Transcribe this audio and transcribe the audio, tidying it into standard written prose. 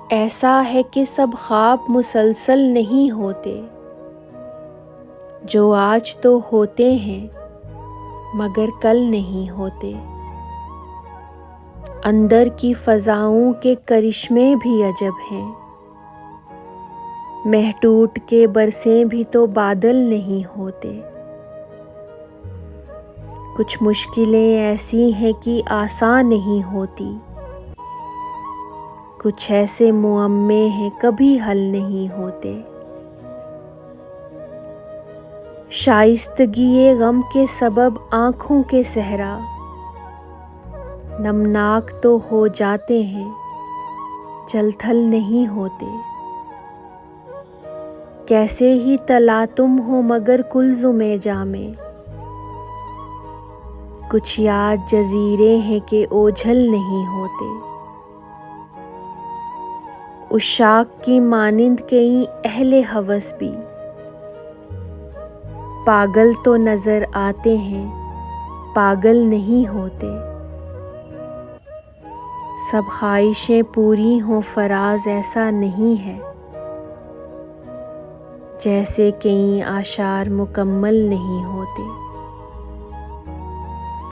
ऐसा है कि सब ख्वाब मुसलसल नहीं होते, जो आज तो होते हैं मगर कल नहीं होते। अंदर की फ़ज़ाओं के करिश्मे भी अजब हैं, मेह टूट के बरसें भी तो बादल नहीं होते। कुछ मुश्किलें ऐसी हैं कि आसान नहीं होती, कुछ ऐसे मुअम्मे हैं कभी हल नहीं होते। शाइस्तगी गम के सबब आँखों के सहरा नमनाक तो हो जाते हैं, जलथल नहीं होते। कैसे ही तलातुम हो मगर कुल्ज़ुमे जामे, कुछ याद जज़ीरे हैं कि ओझल नहीं होते। उशाक की मानिंद कई अहले हवस भी पागल तो नज़र आते हैं, पागल नहीं होते। सब ख्वाहिशें पूरी हों फराज ऐसा नहीं है, जैसे कई आशार मुकम्मल नहीं होते।